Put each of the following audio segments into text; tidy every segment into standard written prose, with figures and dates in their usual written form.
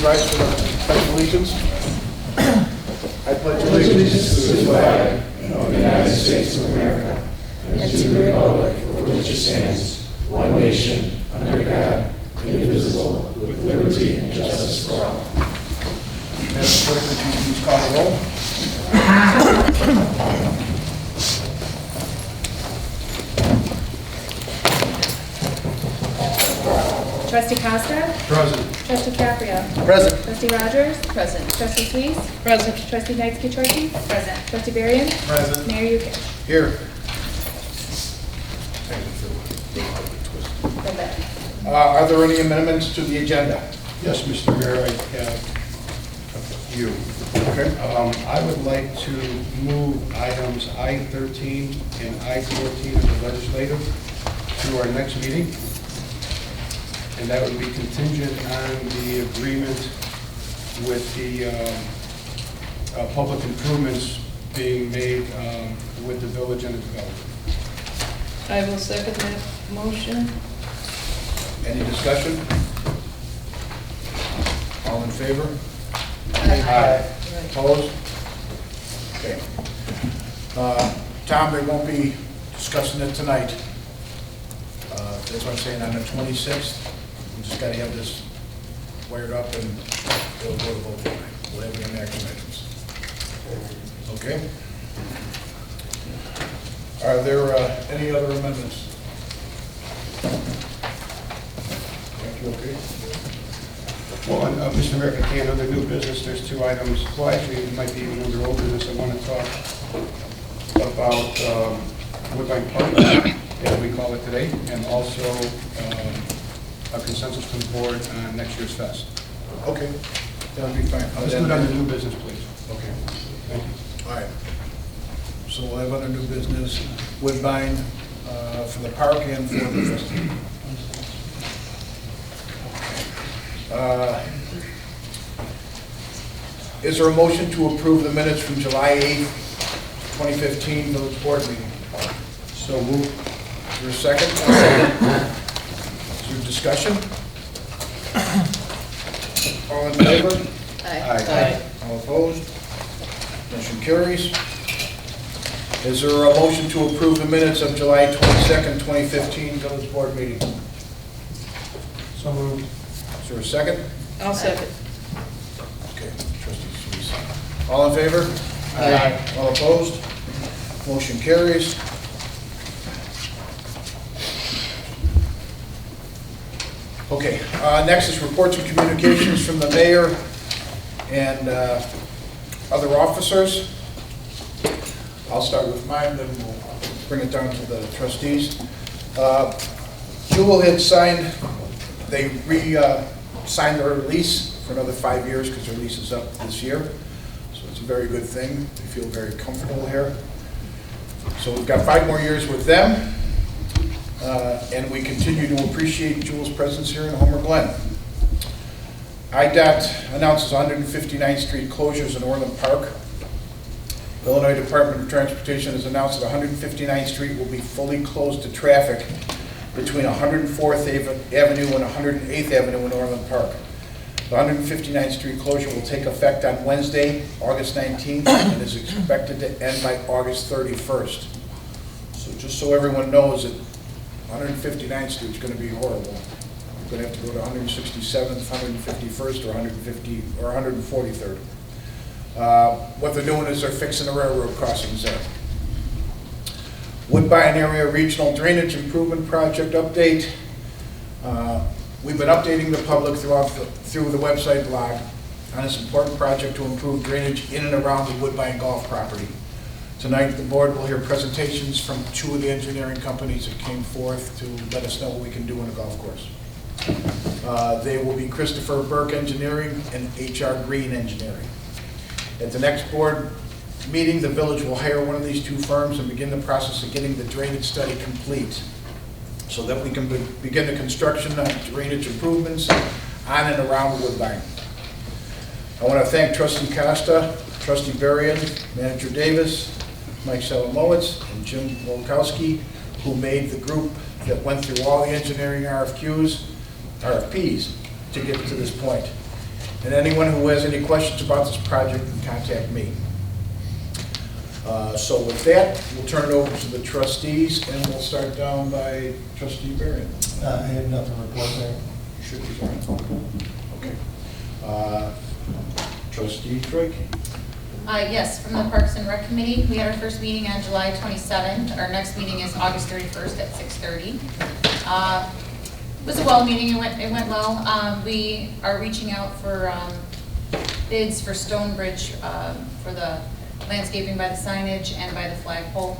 Please rise for the pledge of allegiance. I pledge allegiance to the flag of the United States of America and to the republic for which it stands, one nation, under God, indivisible, with liberty and justice for all. Madam Clerk, would you please call the roll? Trustee Costa? Present. Trustee Caprio? Present. Trustee Rogers? Present. Trustee Suisse? Present. Trustee Knightsky-Trotty? Present. Trustee Varian? Present. Mayor Yukic? Here. Are there any amendments to the agenda? Yes, Mr. Mayor, I have a few. Okay. I would like to move items I-13 and I-14 of the legislative to our next meeting. And that would be contingent on the agreement with the public improvements being made with the village and the developer. I will second that motion. Any discussion? All in favor? Aye. Opposed? Okay. Tom, they won't be discussing it tonight. That's what I'm saying, on the 26th. We just got to have this wired up and we'll go to vote tonight. We'll have the action items. Okay? Are there any other amendments? Thank you, okay? Well, Mr. Mayor, if I can, under new business, there's two items. Well, actually, it might be even under old business. I want to talk about Woodbine Park, as we call it today, and also a consensus from the board on next year's fest. Okay, that'll be fine. Let's do it under new business, please. Okay. Thank you. All right. So we'll have under new business Woodbine for the park and for the festival. Is there a motion to approve the minutes from July 8th, 2015 village board meeting? So moved. Is there a second? Is there discussion? All in favor? Aye. All opposed? Motion carries. Is there a motion to approve the minutes of July 22nd, 2015 village board meeting? So moved. Is there a second? I'll second. Okay, trustee Suisse. All in favor? Aye. All opposed? Motion carries. Okay, next is reports and communications from the mayor and other officers. I'll start with mine, then we'll bring it down to the trustees. Jewel had signed, they re-signed their lease for another 5 years because their lease is up this year. So it's a very good thing. They feel very comfortable here. So we've got 5 more years with them. And we continue to appreciate Jewel's presence here in Homer Glen. IDOT announces 159th Street closures in Orland Park. The Illinois Department of Transportation has announced that 159th Street will be fully closed to traffic between 104th Avenue and 108th Avenue in Orland Park. The 159th Street closure will take effect on Wednesday, August 19th, and is expected to end by August 31st. So just so everyone knows that 159th Street is going to be horrible. You're going to have to go to 167th, 151st, or 143rd. What they're doing is they're fixing the railroad crossings there. Woodbine Area Regional Drainage Improvement Project update. We've been updating the public through the website blog on this important project to improve drainage in and around the Woodbine golf property. Tonight, the board will hear presentations from 2 of the engineering companies that came forth to let us know what we can do in a golf course. They will be Christopher Burke Engineering and HR Green Engineering. At the next board meeting, the village will hire one of these 2 firms and begin the process of getting the drainage study complete so that we can begin the construction of drainage improvements on and around Woodbine. I want to thank Trustee Costa, Trustee Varian, Manager Davis, Mike Salamowitz, and Jim Wolkowski, who made the group that went through all the engineering RFPs to get to this point. And anyone who has any questions about this project can contact me. So with that, we'll turn it over to the trustees, and we'll start down by trustee Barron. I have nothing to report there. You should be fine. Okay. Trustee Drake. Yes, from the Parks and Rec Committee, we had our first meeting on July 27th. Our next meeting is August 31st at 6:30. It was a well meeting, it went well. We are reaching out for bids for Stonebridge for the landscaping by the signage and by the flagpole.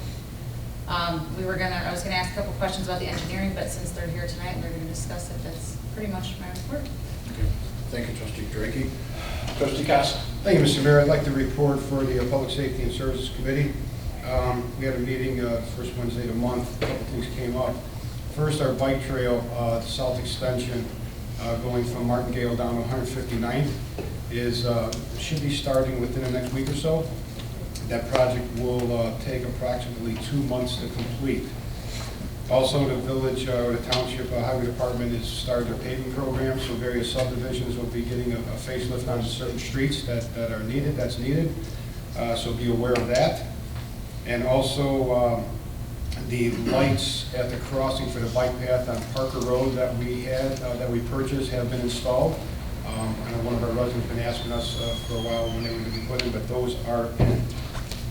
I was gonna ask a couple questions about the engineering, but since they're here tonight and they're gonna discuss it, that's pretty much my report. Okay. Thank you, Trustee Drake. Trustee Casa. Thank you, Mr. Mayor. I'd like to report for the Public Safety and Services Committee. We had a meeting first Wednesday of the month. A couple things came up. First, our bike trail, south extension, going from Martingale down to 159th, should be starting within the next week or so. That project will take approximately 2 months to complete. Also, the village or the township highway department has started their paving program, so various subdivisions will be getting a facelift on certain streets that are needed, so be aware of that. And also, the lights at the crossing for the bike path on Parker Road that we purchased have been installed. I know one of our residents has been asking us for a while when they were going to be put in, but those are in.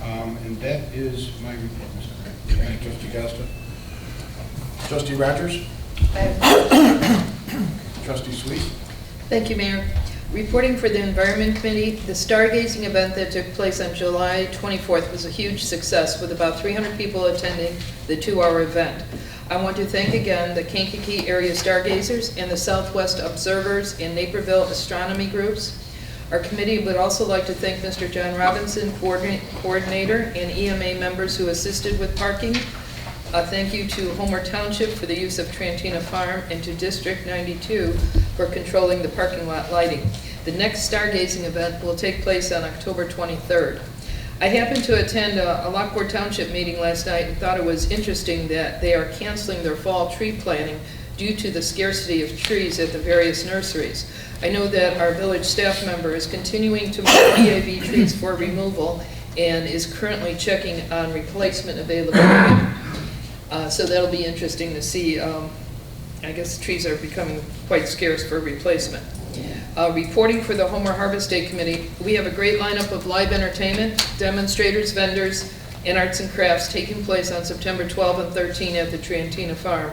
And that is my report, Mr. Mayor. Thank you, Trustee Costa. Trustee Rogers. Trustee Sweet. Thank you, Mayor. Reporting for the Environment Committee, the stargazing event that took place on July 24th was a huge success with about 300 people attending the 2-hour event. I want to thank again the Kankakee area stargazers and the Southwest Observers and Naperville Astronomy groups. Our committee would also like to thank Mr. John Robinson, coordinator, and EMA members who assisted with parking. Thank you to Homer Township for the use of Trantina Farm and to District 92 for controlling the parking lot lighting. The next stargazing event will take place on October 23rd. I happened to attend a Lockport Township meeting last night and thought it was interesting that they are canceling their fall tree planting due to the scarcity of trees at the various nurseries. I know that our village staff member is continuing to mark EAV trees for removal and is currently checking on replacement availability. So that'll be interesting to see. I guess trees are becoming quite scarce for replacement. Reporting for the Homer Harvest Day Committee, we have a great lineup of live entertainment, demonstrators, vendors, and arts and crafts taking place on September 12 and 13 at the Trantina Farm.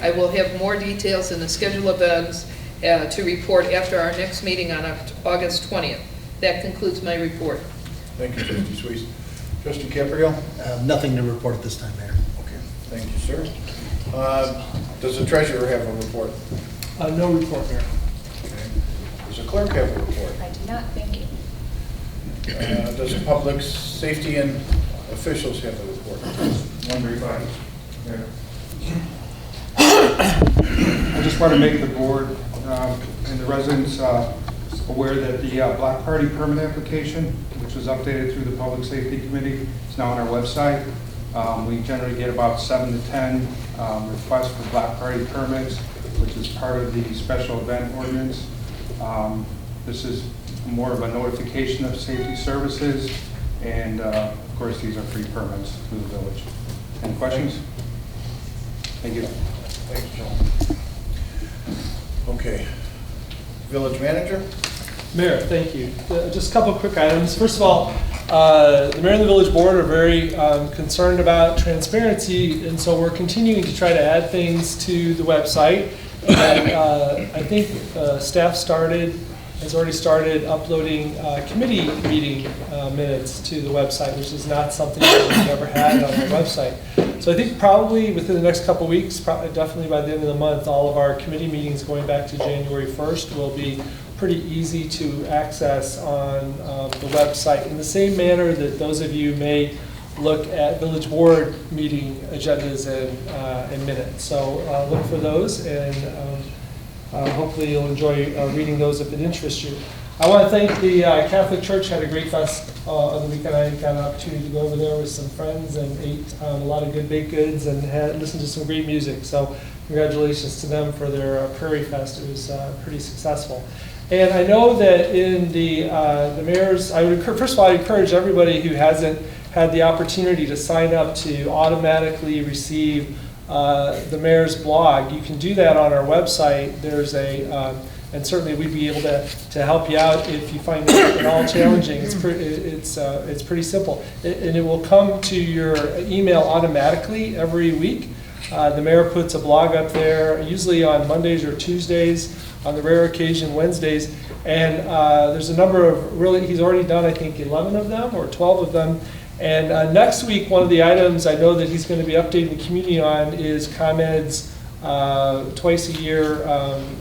I will have more details in the schedule of events to report after our next meeting on August 20th. That concludes my report. Thank you, Trustee Sweet. Trustee Caprio. Nothing to report at this time, Mayor. Okay, thank you, sir. Does the treasurer have a report? No report, Mayor. Okay. Does the clerk have a report? I do not, thank you. Does the public safety and officials have a report? One very fine. I just want to make the board and the residents aware that the block party permit application, which was updated through the Public Safety Committee, is now on our website. We generally get about 7 to 10 requests for block party permits, which is part of the special event ordinance. This is more of a notification of safety services, and of course these are free permits through the village. Any questions? Thank you. Thanks, John. Okay. Village manager? Mayor, thank you. Just a couple of quick items. First of all, the mayor and the village board are very concerned about transparency, and so we're continuing to try to add things to the website. And, I think staff has already started uploading committee meeting minutes to the website, which is not something that we've ever had on the website. So I think probably within the next couple of weeks, definitely by the end of the month, all of our committee meetings going back to January 1st will be pretty easy to access on the website in the same manner that those of you may look at village board meeting agendas and minutes. So look for those, and hopefully you'll enjoy reading those if it interests you. I want to thank the Catholic Church. Had a great fest on the weekend. I got an opportunity to go over there with some friends and ate a lot of good baked goods and listened to some great music. So congratulations to them for their Prairie Fest. It was pretty successful. And I know that in the mayor's, first of all, I encourage everybody who hasn't had the opportunity to sign up to automatically receive the mayor's blog. You can do that on our website. There's and certainly we'd be able to help you out if you find it at all challenging. It's pretty simple. And it will come to your email automatically every week. The mayor puts a blog up there, usually on Mondays or Tuesdays, on the rare occasion Wednesdays. And there's a number of he's already done, I think, 11 of them or 12 of them. And next week, one of the items I know that he's going to be updating the community on is ComEd's twice a year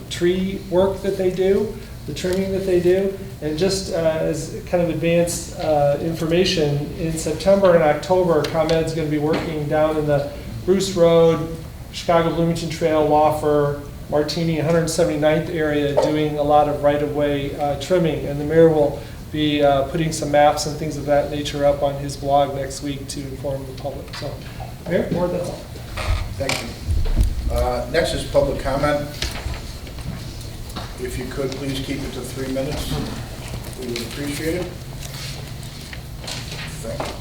tree work that they do, the trimming that they do. And just as kind of advanced information, in September and October, ComEd's going to be working down in the Bruce Road, Chicago-Bloomington Trail, Waffer, Martini, 179th area, doing a lot of right-of-way trimming. And the mayor will be putting some maps and things of that nature up on his blog next week to inform the public. So, Mayor, that's all. Thank you. Next is public comment. If you could, please keep it to 3 minutes. We would appreciate it. Thank you.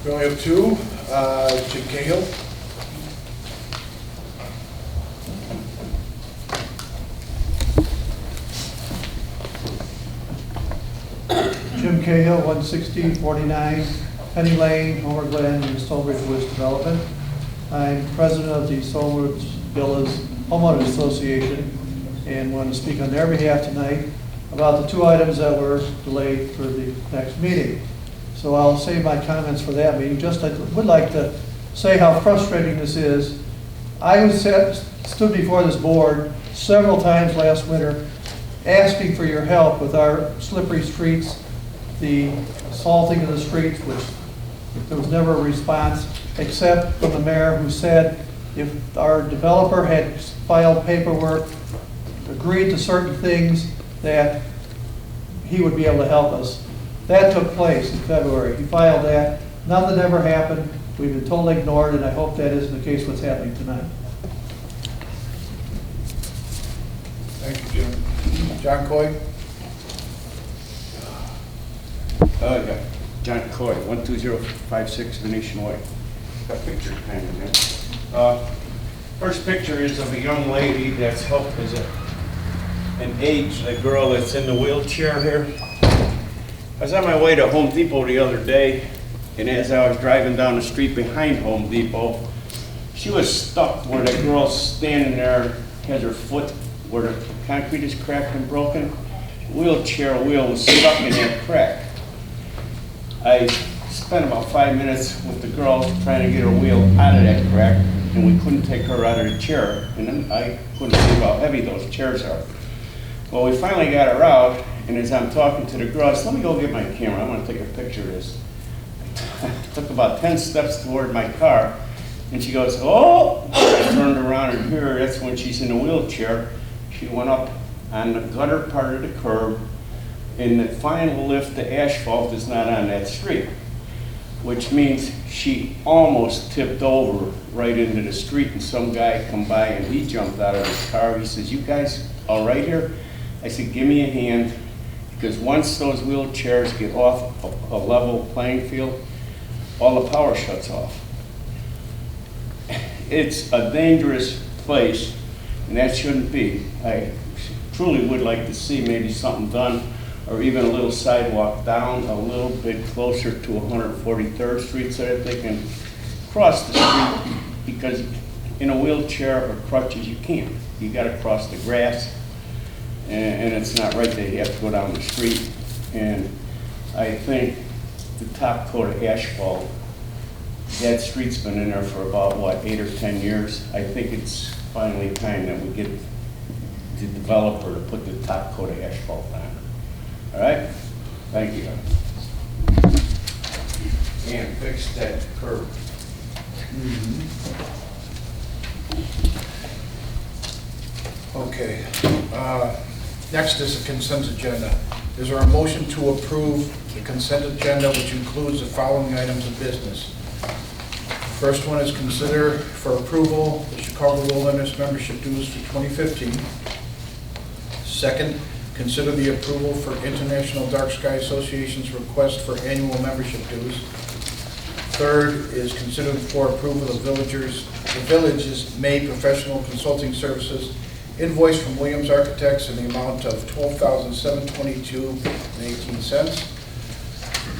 We only have two. Jim Cahill. Jim Cahill, 16049 Penny Lane, Homer Glen, in the Stonebridge Woods Development. I'm president of the Stonebridge Villas Homeowners Association and want to speak on their behalf tonight about the two items that were delayed for the next meeting. So I'll save my comments for that meeting. Just I would like to say how frustrating this is. I stood before this board several times last winter asking for your help with our slippery streets, the salting of the streets, which there was never a response, except from the mayor, who said if our developer had filed paperwork, agreed to certain things, that he would be able to help us. That took place in February. He filed that. Nothing ever happened. We've been totally ignored, and I hope that isn't the case what's happening tonight. Thank you, Jim. John Coy. Yeah. John Coy, 12056 Venetian Way. Got pictures kind of there. First picture is of a young lady that's helped as an age, the girl that's in the wheelchair here. I was on my way to Home Depot the other day, and as I was driving down the street behind Home Depot, she was stuck where the girl's standing there, has her foot where the concrete is cracked and broken. Wheelchair wheel was stuck in that crack. I spent about 5 minutes with the girl trying to get her wheel out of that crack, and we couldn't take her out of the chair, and then I couldn't see how heavy those chairs are. Well, we finally got her out, and as I'm talking to the girl, I said, let me go get my camera. I want to take a picture of this. I took about 10 steps toward my car, and she goes, oh! I turned around and here, that's when she's in a wheelchair. She went up on the gutter part of the curb, and the final lift, the asphalt is not on that street, which means she almost tipped over right into the street, and some guy come by and he jumped out of his car. He says, you guys all right here? I said, give me a hand, because once those wheelchairs get off a level playing field, all the power shuts off. It's a dangerous place, and that shouldn't be. I truly would like to see maybe something done, or even a little sidewalk down a little bit closer to 143rd Street so that they can cross the street, because in a wheelchair or crutches you can't. You got to cross the grass, and it's not right that you have to go down the street. And I think the top coat of asphalt, that street's been in there for about, what, 8 or 10 years. I think it's finally time that we get the developer to put the top coat of asphalt on. All right? Thank you. And fix that curb. Okay. Next is the consent agenda. Is there a motion to approve the consent agenda, which includes the following items of business? First one is consider for approval the Chicago Wilderness membership dues for 2015. Second, consider the approval for International Dark Sky Association's request for annual membership dues. Third is considered for approval of the village's May professional consulting services invoice from Williams Architects in the amount of $12,722.18.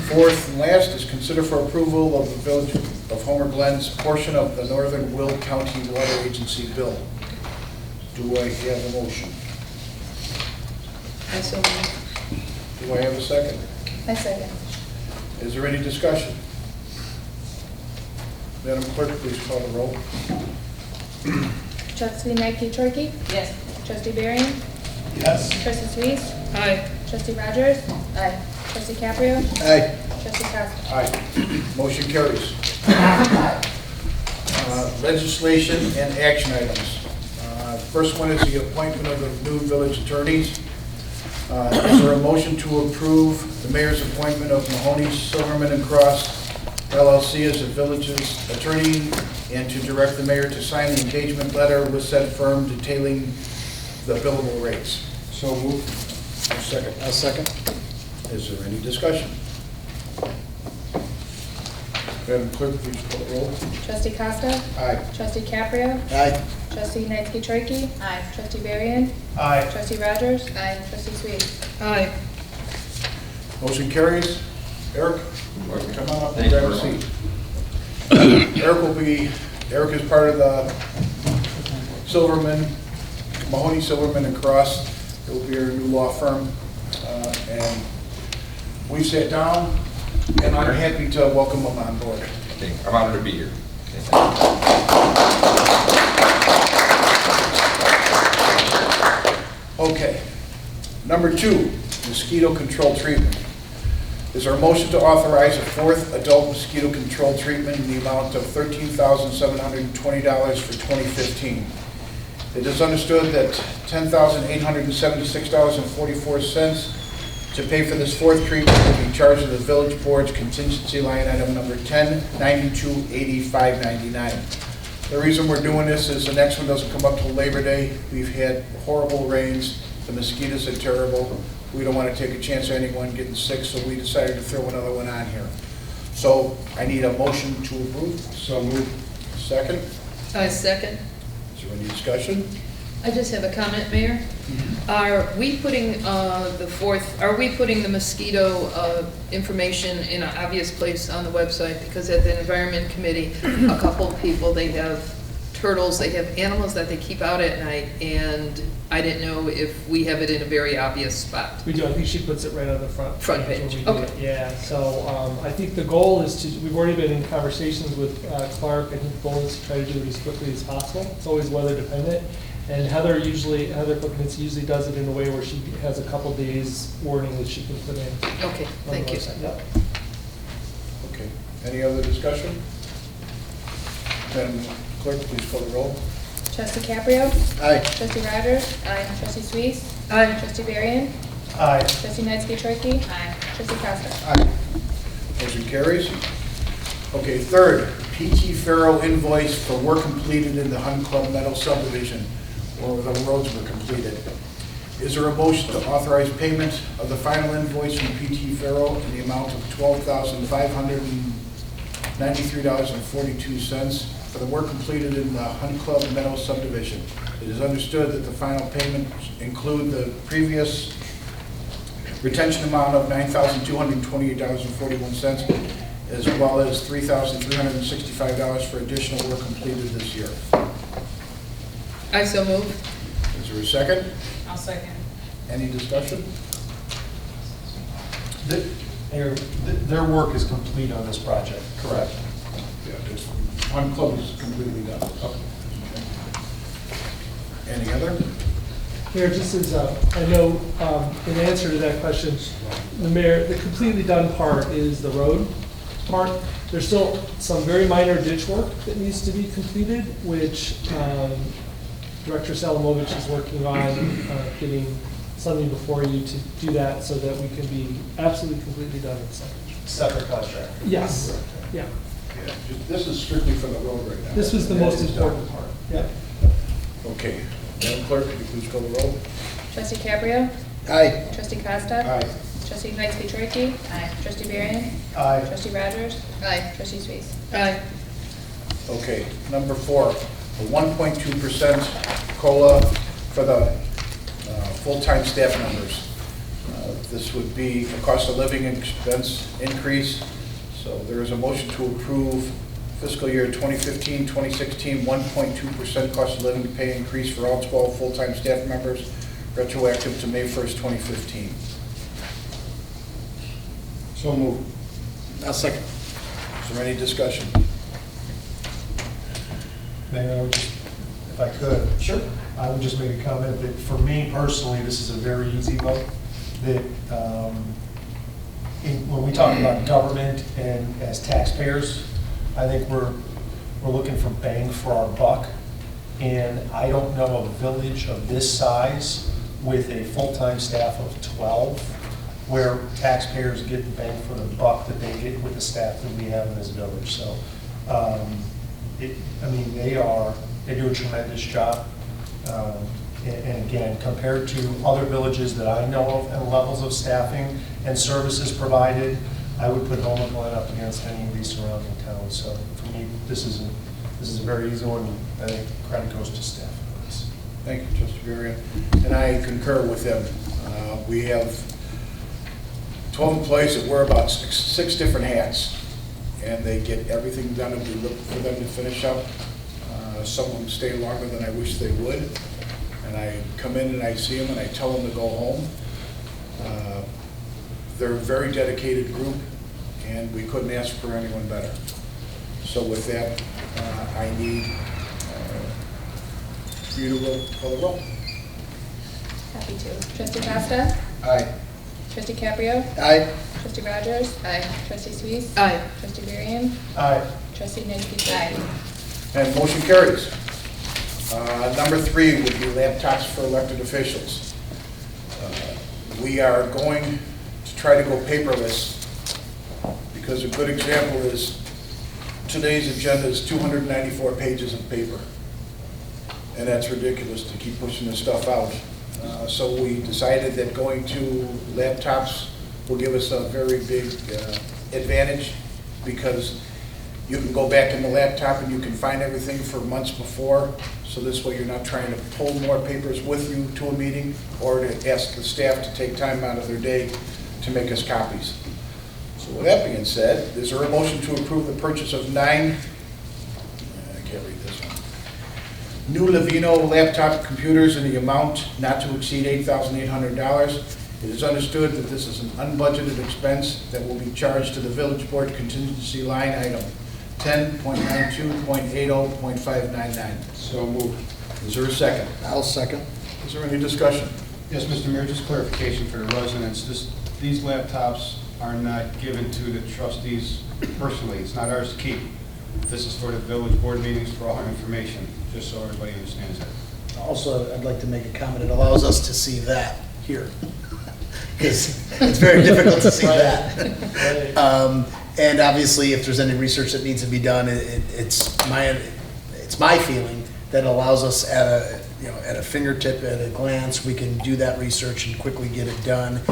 Fourth and last is consider for approval of the Village of Homer Glen's portion of the Northern Will County Water Agency bill. Do I have a motion? I so move. Do I have a second? I second. Is there any discussion? Madam Clerk, please call the roll. Trustee Chouwaki? Yes. Trustee Barry? Yes. Trustee Sweet? Aye. Trustee Rogers? Aye. Trustee Caprio? Aye. Trustee Costa? Aye. Motion carries. Legislation and action items. First one is the appointment of the new village attorneys. Is there a motion to approve the mayor's appointment of Mahoney, Silverman, and Cross LLC as the village's attorney and to direct the mayor to sign the engagement letter with said firm detailing the billable rates? So moved. Second. I'll second. Is there any discussion? Madam Clerk, please call the roll. Trustee Costa? Aye. Trustee Caprio? Aye. Trustee Chouwaki? Aye. Trustee Barry? Aye. Trustee Rogers? Aye. Trustee Sweet? Aye. Motion carries. Eric, come on up and Thank you grab a very seat. Eric is part of the Mahoney, Silverman, and Cross. It will be our new law firm. And we sat down, and I'm happy to welcome them on board. Okay, I'm honored to be here. Okay. Number 2, mosquito control treatment. Is there a motion to authorize a fourth adult mosquito control treatment in the amount of $13,720 for 2015? It is understood that $10,876.44 to pay for this fourth treatment will be charged to the village board's contingency line item number 10928599. The reason we're doing this is the next one doesn't come up till Labor Day. We've had horrible rains. The mosquitoes are terrible. We don't want to take a chance on anyone getting sick, so we decided to throw another one on here. So I need a motion to approve. So moved. Second. I second. Is there any discussion? I just have a comment, Mayor. Are we putting the mosquito information in an obvious place on the website? Because at the Environment Committee, a couple of people, they have turtles, they have animals that they keep out at night, and I didn't know if we have it in a very obvious spot. We do, I think she puts it right on the front. Front when page, we do okay. it. Yeah, so I think the goal is to, we've already been in conversations with Clark, and the goal is to try to do it as quickly as possible. It's always weather dependent. And Heather Cooknitz usually does it in a way where she has a couple days warning that she can put in. Okay, thank you. Yep. Okay. Any other discussion? Madam Clerk, please call the roll. Trustee Caprio? Aye. Trustee Rogers? Aye. Trustee Sweet? Aye. Trustee Barry? Aye. Trustee Chouwaki? Aye. Trustee Costa? Aye. Motion carries. Okay, third, PT Farrow invoice for work completed in the Hun Club Meadow subdivision, where the roads were completed. Is there a motion to authorize payment of the final invoice from PT Farrow in the amount of $12,593.42 for the work completed in the Hun Club Meadow subdivision? It is understood that the final payments include the previous retention amount of $9,228.41, as well as $3,365 for additional work completed this year. I so move. Is there a second? I'll second. Any discussion? Their work is complete on this project, correct? Yeah, it's, Hun Club is completely done. Okay. Any other? Mayor, just as, I know, in answer to that question, the completely done part is the road part. There's still some very minor ditch work that needs to be completed, which Director Salamovich is working on getting something before you to do that so that we can be absolutely completely done with something. Separate contract. Yes, yeah. Yeah, this is strictly for the road right now. This was the most important part, yeah. Okay. Madam Clerk, could you please call the roll? Trustee Cabrio? Aye. Trustee Costa? Aye. Trustee Knights-Detroit? Aye. Trustee Barry? Aye. Trustee Rogers? Aye. Trustee Suisse? Aye. Okay, number 4, a 1.2% COLA for the full-time staff members. This would be a cost of living expense increase, so there is a motion to approve fiscal year 2015-2016 1.2% cost of living pay increase for all 12 full-time staff members, retroactive to May 1st, 2015. So moved. Now second. Is there any discussion? Mayor, I would just, if I could. Sure. I would just make a comment that for me personally, this is a very easy vote. That when we talk about government and as taxpayers, I think we're looking for bang for our buck. And I don't know a village of this size with a full-time staff of 12 where taxpayers get the bang for the buck that they get with the staff that we have in this village. So, they do a tremendous job. And again, compared to other villages that I know of and levels of staffing and services provided, I would put Homer Glen up against any of these surrounding towns. So for me, this is a very easy one. I think credit goes to staff for this. Thank you, Trustee Barry. And I concur with him. We have 12 employees that wear about six different hats, and they get everything done, and we look for them to finish up. Some of them stay longer than I wish they would, and I come in and I see them and I tell them to go home. They're a very dedicated group, and we couldn't ask for anyone better. So with that, I need for you to call the roll. Happy to. Trustee Costa? Aye. Trustee Cabrio? Aye. Trustee Rogers? Aye. Trustee Suisse? Aye. Trustee Barry? Aye. Trustee Knights-Detroit? And motion carries. Number 3 would be laptops for elected officials. We are going to try to go paperless, because a good example is today's agenda is 294 pages of paper. And that's ridiculous to keep pushing this stuff out. So we decided that going to laptops will give us a very big advantage, because you can go back in the laptop and you can find everything for months before. So this way you're not trying to pull more papers with you to a meeting or to ask the staff to take time out of their day to make us copies. So with that being said, is there a motion to approve the purchase of 9, I can't read this one, new Levino laptop computers in the amount not to exceed $8,800. It is understood that this is an unbudgeted expense that will be charged to the village board contingency line item 10.92.80.599. So moved. Is there a second? I'll second. Is there any discussion? Yes, Mr. Mayor, just clarification for the residents. These laptops are not given to the trustees personally. It's not ours to keep. This is for the village board meetings, for all our information, just so everybody understands that. Also, I'd like to make a comment. It allows us to see that here. Because it's very difficult to see that. And obviously, if there's any research that needs to be done, it's my feeling that allows us at a fingertip, at a glance, we can do that research and quickly get it done.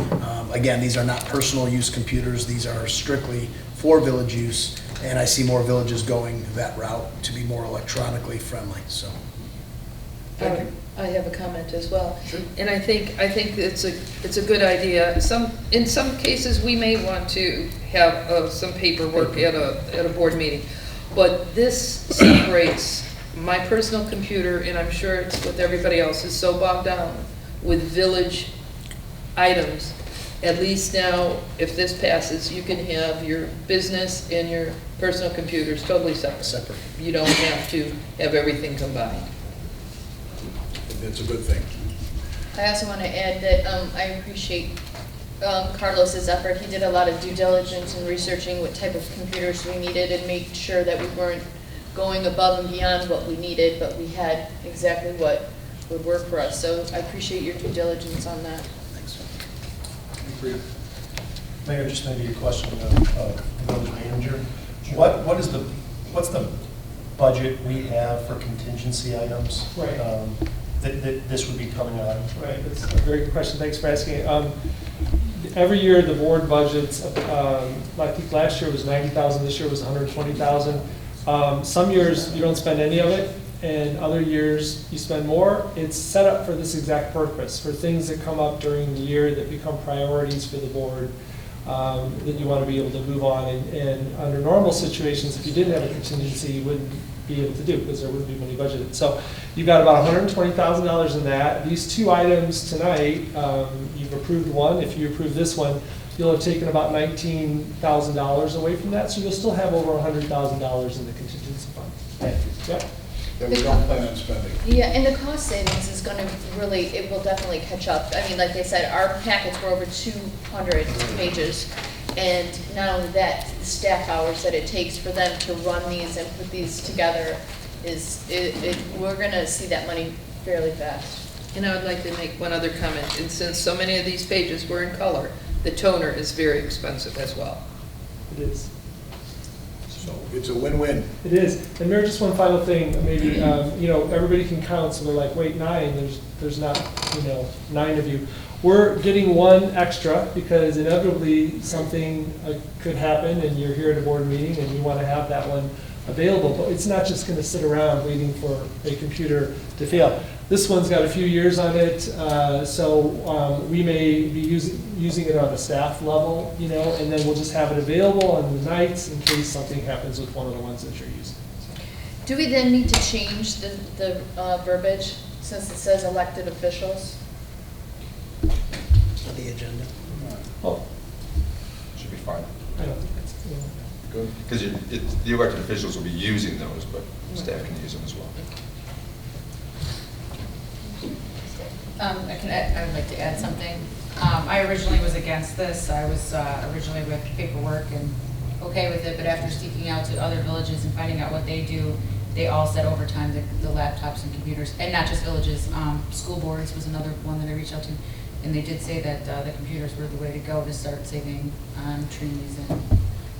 Again, these are not personal use computers. These are strictly for village use, and I see more villages going that route to be more electronically friendly. So, Thank you. I have a comment as well. Sure. And I think it's a good idea. In some cases, we may want to have some paperwork at a board meeting, but this separates my personal computer, and I'm sure it's with everybody else, is so bogged down with village items. At least now, if this passes, you can have your business and your personal computers totally separate. You don't have to have everything combined. It's a good thing. I also want to add that I appreciate Carlos's effort. He did a lot of due diligence in researching what type of computers we needed and made sure that we weren't going above and beyond what we needed, but we had exactly what would work for us. So I appreciate your due diligence on that. thanks. Mayor, just maybe a question of the village manager. What's the budget we have for contingency items? Right. that this would be coming on. Right, that's a very good question, thanks for asking. Every year, the board budgets, I think last year was 90,000, this year was 120,000. Some years, you don't spend any of it, and other years, you spend more. It's set up for this exact purpose, for things that come up during the year that become priorities for the board, that you want to be able to move on. And under normal situations, if you didn't have a contingency, you wouldn't be able to do, because there wouldn't be money budgeted. So you've got about $120,000 in that. These two items tonight, you've approved one. If you approve this one, you'll have taken about $19,000 away from that, so you'll still have over $100,000 in the contingency fund. Yep. That we don't plan on spending. Yeah, and the cost savings is gonna really, it will definitely catch up. I mean, like I said, our packets were over 200 pages. And not only that, the staff hours that it takes for them to run these and put these together we're gonna see that money fairly fast. And I would like to make one other comment, and since so many of these pages were in color, the toner is very expensive as well. It is. So it's a win-win. It is. And Mayor, just one final thing, maybe, everybody can count, so they're like, wait, 9, there's not, 9 of you. We're getting one extra because inevitably something could happen and you're here at a board meeting and you want to have that one available. But it's not just going to sit around waiting for a computer to fail. This one's got a few years on it, so we may be using it on a staff level, and then we'll just have it available on the nights in case something happens with one of the ones that you're using. So. Do we then need to change the verbiage since it says elected officials? The agenda. Oh, Should be fine. I don't think that's, Good. Because the elected officials will be using those, but staff can use them as well. I would like to add something. I originally was against this. I was originally with paperwork and okay with it, but after speaking out to other villages and finding out what they do, they all said over time the laptops and computers, and not just villages, school boards was another one that I reached out to, and they did say that the computers were the way to go to start saving on trees and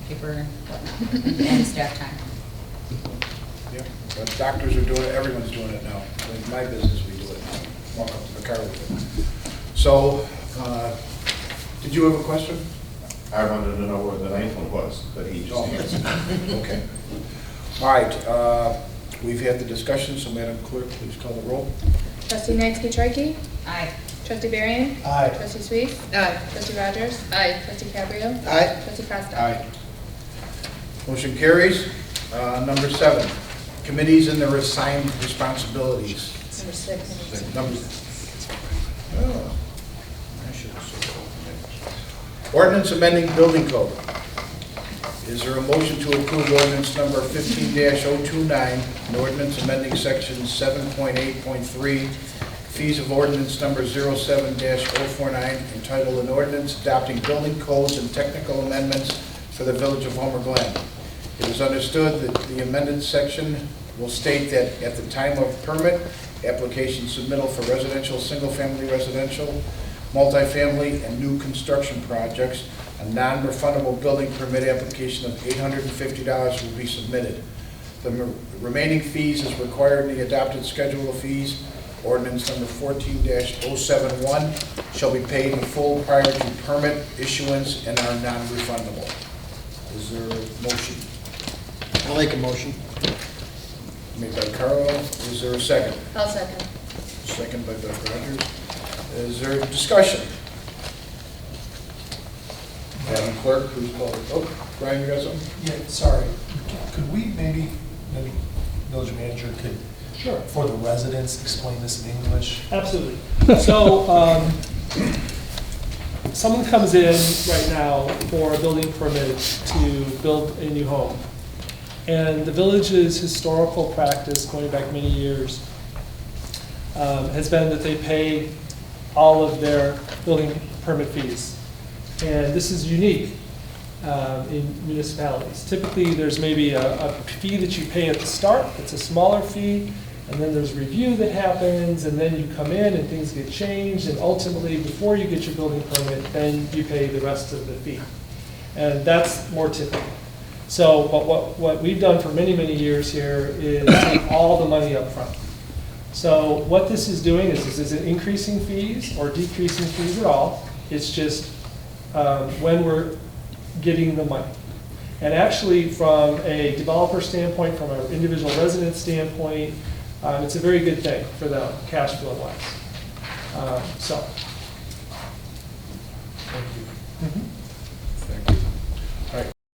paper and whatnot, and staff time. Yeah, but doctors are doing it, everyone's doing it now. In my business, we do it now. Walk up to the car with it. So, did you have a question? I wanted to know where the 9th one was, but he just answered. Okay. All right, we've had the discussion, so Madam Clerk, please call the roll. Trustee Knights-Petrarchy? Aye. Trustee Varian? Aye. Trustee Sweet? Aye. Trustee Rogers? Aye. Trustee Cabrio? Aye. Trustee Costa? Aye. Motion carries. Number 7, committees and their assigned responsibilities. Number 6. Number, oh, I should have said that. Ordinance amending building code. Is there a motion to approve ordinance number 15-029, an ordinance amending section 7.8.3, fees of ordinance number 07-049, entitled an ordinance adopting building codes and technical amendments for the village of Homer Glen. It is understood that the amended section will state that at the time of permit, application submittal for residential, single-family residential, multifamily, and new construction projects, a non-refundable building permit application of $850 will be submitted. The remaining fees as required in the adopted schedule of fees, ordinance number 14-071, shall be paid in full prior to permit issuance and are non-refundable. Is there a motion? I'll make a motion. Made by Carlo. Is there a second? I'll second. Second by Beth Rogers. Is there discussion? Madam Clerk, please call it. Oh, Brian, you got something? Yeah, sorry. Could we maybe village manager could, sure. for the residents, explain this in English? Absolutely. So, someone comes in right now for a building permit to build a new home. And the village's historical practice, going back many years, has been that they pay all of their building permit fees. And this is unique in municipalities. Typically, there's maybe a fee that you pay at the start. It's a smaller fee. And then there's review that happens, and then you come in and things get changed, and ultimately, before you get your building permit, then you pay the rest of the fee. And that's more typical. So, but what we've done for many, many years here is take all the money up front. So what this is doing is it increasing fees or decreasing fees at all? It's just when we're getting the money. And actually, from a developer standpoint, from an individual resident standpoint, it's a very good thing for them, cash flow wise. So